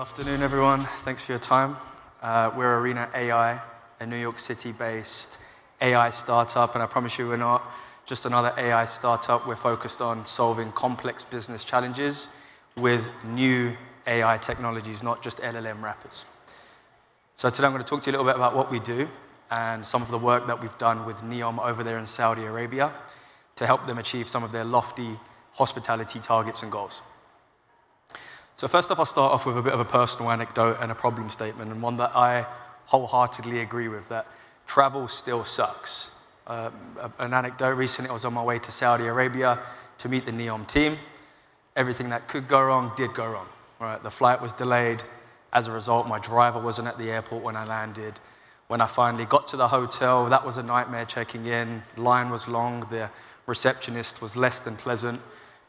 Afternoon, everyone. Thanks for your time. We're Arena AI, a New York City-based AI startup, and I promise you we're not just another AI startup. We're focused on solving complex business challenges with new AI technologies, not just LLM wrappers. So today I'm going to talk to you a little bit about what we do and some of the work that we've done with NEOM over there in Saudi Arabia to help them achieve some of their lofty hospitality targets and goals. So first off, I'll start off with a bit of a personal anecdote and a problem statement, and one that I wholeheartedly agree with, that travel still sucks. An anecdote: recently I was on my way to Saudi Arabia to meet the NEOM team. Everything that could go wrong did go wrong. Right? The flight was delayed. As a result, my driver wasn't at the airport when I landed. When I finally got to the hotel, that was a nightmare checking in. Line was long. The receptionist was less than pleasant.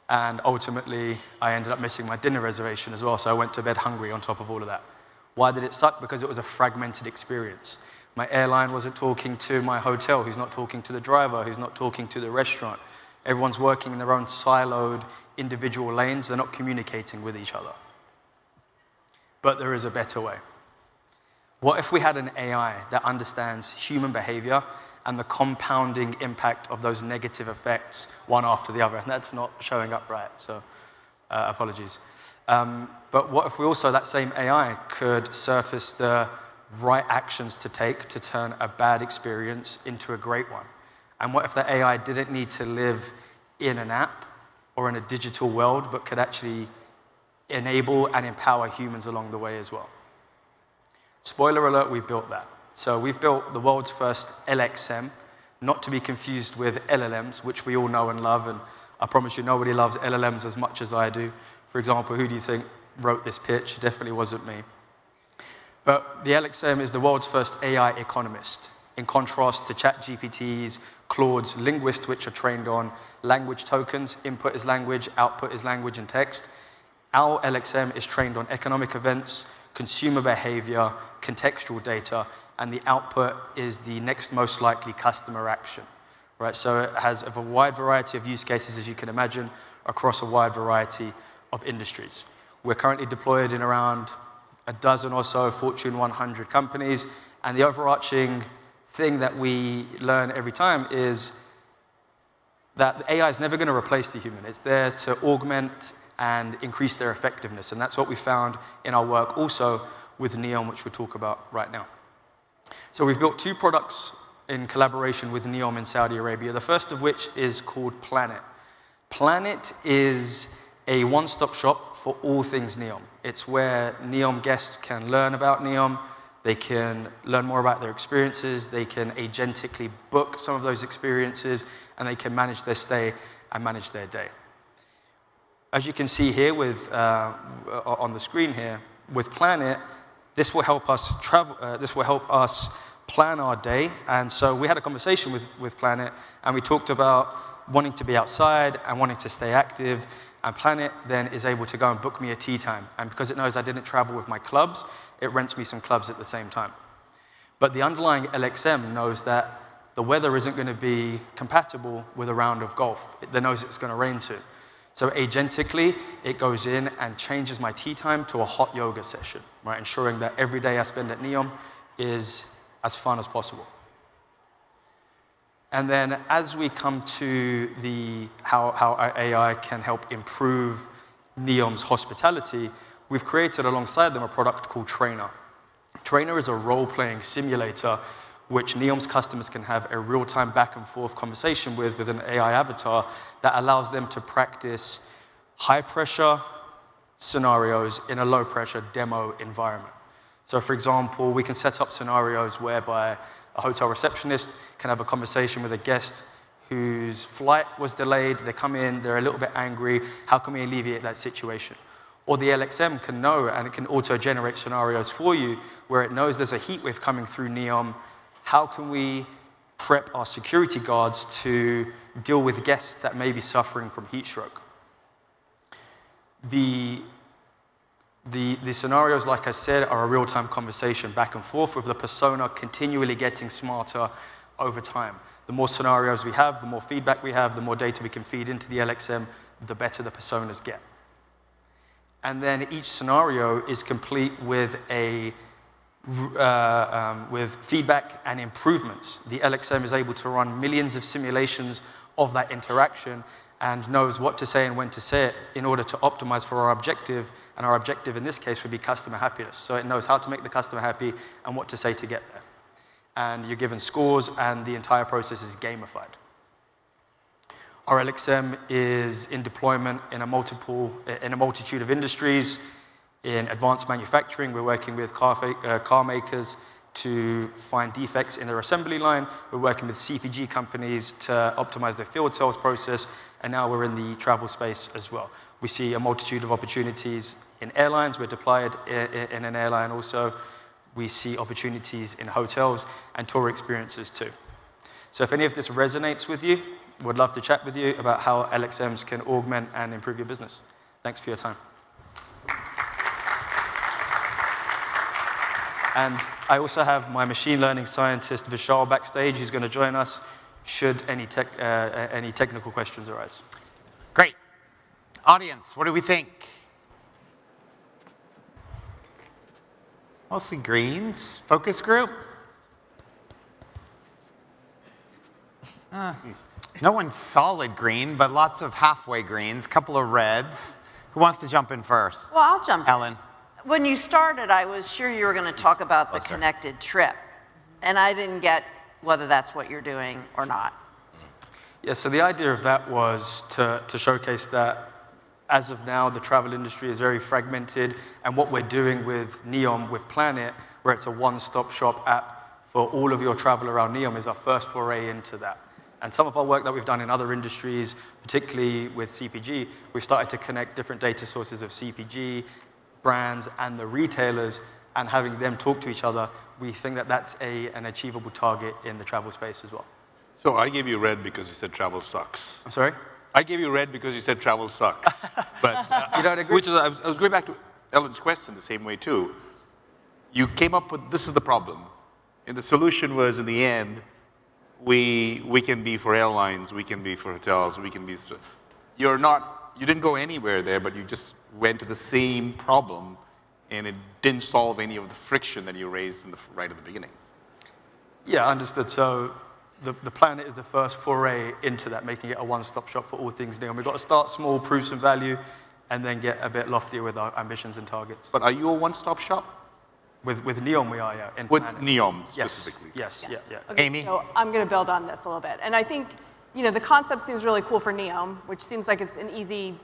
And ultimately, I ended up missing my dinner reservation as well, so I went to bed hungry on top of all of that. Why did it suck? Because it was a fragmented experience. My airline wasn't talking to my hotel, who's not talking to the driver, who's not talking to the restaurant. Everyone's working in their own siloed individual lanes. They're not communicating with each other. But there is a better way. What if we had an AI that understands human behavior and the compounding impact of those negative effects, one after the other? And that's not showing up right, so apologies. But what if we also, that same AI could surface the right actions to take to turn a bad experience into a great one? And what if the AI didn't need to live in an app or in a digital world, but could actually enable and empower humans along the way as well? Spoiler alert, we built that. So we've built the world's first LXM, not to be confused with LLMs, which we all know and love, and I promise you nobody loves LLMs as much as I do. For example, who do you think wrote this pitch? It definitely wasn't me. But the LXM is the world's first AI economist, in contrast to ChatGPT's, Claude's, linguists, which are trained on language tokens. Input is language, output is language and text. Our LXM is trained on economic events, consumer behavior, contextual data, and the output is the next most likely customer action, right? So it has a wide variety of use cases, as you can imagine, across a wide variety of industries. We're currently deployed in around a dozen or so Fortune 100 companies, and the overarching thing that we learn every time is that the AI is never going to replace the human. It's there to augment and increase their effectiveness, and that's what we found in our work also with NEOM, which we'll talk about right now. So we've built two products in collaboration with NEOM in Saudi Arabia, the first of which is called Planet. Planet is a one-stop shop for all things NEOM. It's where NEOM guests can learn about NEOM, they can learn more about their experiences, they can agentically book some of those experiences, and they can manage their stay and manage their day. As you can see here with, on the screen here, with Planet, this will help us travel. This will help us plan our day. And so we had a conversation with Planet, and we talked about wanting to be outside and wanting to stay active. And Planet then is able to go and book me a tea time. And because it knows I didn't travel with my clubs, it rents me some clubs at the same time. But the underlying LXM knows that the weather isn't going to be compatible with a round of golf. It knows it's going to rain soon. So agentically, it goes in and changes my tea time to a hot yoga session, right? Ensuring that every day I spend at NEOM is as fun as possible. And then as we come to how our AI can help improve NEOM's hospitality, we've created alongside them a product called Trainer. Trainer is a role-playing simulator which NEOM's customers can have a real-time back-and-forth conversation with an AI avatar that allows them to practice high-pressure scenarios in a low-pressure demo environment. So, for example, we can set up scenarios whereby a hotel receptionist can have a conversation with a guest whose flight was delayed, they come in, they're a little bit angry, how can we alleviate that situation? Or the LXM can know, and it can auto-generate scenarios for you, where it knows there's a heat wave coming through NEOM. How can we prep our security guards to deal with guests that may be suffering from heat stroke? The scenarios, like I said, are a real-time conversation back and forth with the persona continually getting smarter over time. The more scenarios we have, the more feedback we have, the more data we can feed into the LXM, the better the personas get. And then each scenario is complete with with feedback and improvements. The LXM is able to run millions of simulations of that interaction and knows what to say and when to say it in order to optimize for our objective. And our objective in this case would be customer happiness. So it knows how to make the customer happy and what to say to get there. And you're given scores, and the entire process is gamified. Our LXM is in deployment in a multitude of industries. In advanced manufacturing, we're working with car makers to find defects in their assembly line. We're working with CPG companies to optimize their field sales process. And now we're in the travel space as well. We see a multitude of opportunities in airlines. We're deployed in an airline also. We see opportunities in hotels and tour experiences too. So if any of this resonates with you, would love to chat with you about how LXMs can augment and improve your business. Thanks for your time. And I also have my machine learning scientist, Vishal, backstage, who's going to join us should any technical questions arise. Great. Audience, what do we think? Mostly greens. Focus group? No one's solid green, but lots of halfway greens, couple of reds. Who wants to jump in first? Well, I'll jump in. Ellen. When you started, I was sure you were going to talk about the connected trip. And I didn't get whether that's what you're doing or not. Yeah, so the idea of that was to showcase that as of now, the travel industry is very fragmented. And what we're doing with NEOM, with Planet, where it's a one-stop shop app for all of your travel around NEOM, is our first foray into that. And some of our work that we've done in other industries, particularly with CPG, we've started to connect different data sources of CPG, brands, and the retailers, and having them talk to each other. We think that that's an achievable target in the travel space as well. So I gave you red because you said travel sucks. I'm sorry? I gave you red because you said travel sucks. But you don't agree? I was going back to Ellen's question the same way too. You came up with, this is the problem. And the solution was, in the end, we can be for airlines, we can be for hotels, we can be, you didn't go anywhere there, but you just went to the same problem, and it didn't solve any of the friction that you raised right at the beginning. Yeah, understood. So the Planet is the first foray into that, making it a one-stop shop for all things NEOM. We've got to start small, prove some value, and then get a bit loftier with our ambitions and targets. But are you a one-stop shop? With NEOM, we are, yeah. With Planet. NEOM specifically? Yes, yeah. Okay, Amy? so I'm going to build on this a little bit. And I think, the concept seems really cool for NEOM, which seems like it's an easy,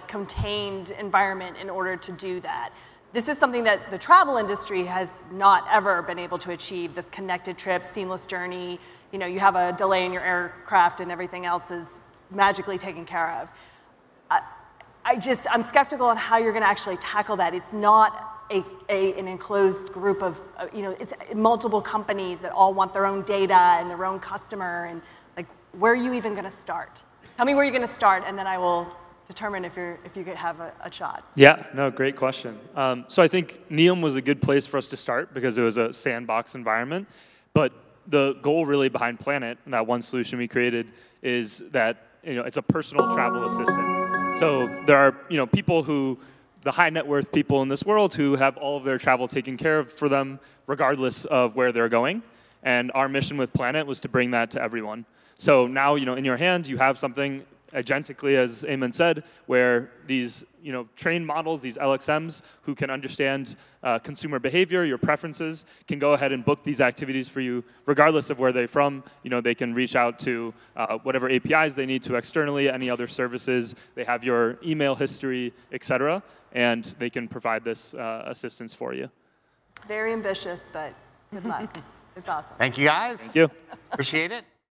contained environment in order to do that. This is something that the travel industry has not ever been able to achieve, this connected trip, seamless journey. You have a delay in your aircraft and everything else is magically taken care of. I'm skeptical on how you're going to actually tackle that. It's not an enclosed group of, it's multiple companies that all want their own data and their own customer, and where are you even going to start? Tell me where you're going to start, and then I will determine if you could have a shot. Yeah, no, great question. So I think NEOM was a good place for us to start because it was a sandbox environment, but the goal really behind Planet, and that one solution we created, is that it's a personal travel assistant. So there are people who, the high net worth people in this world, who have all of their travel taken care of for them regardless of where they're going. And our mission with Planet was to bring that to everyone. So now, in your hand, you have something agentically, as Eamon said, where these trained models, these LXMs, who can understand consumer behavior, your preferences, can go ahead and book these activities for you regardless of where they're from. They can reach out to whatever APIs they need to externally, any other services. They have your email history, et cetera, and they can provide this assistance for you. It's very ambitious, but good luck. It's awesome. Thank you, guys. Thank you. Appreciate it.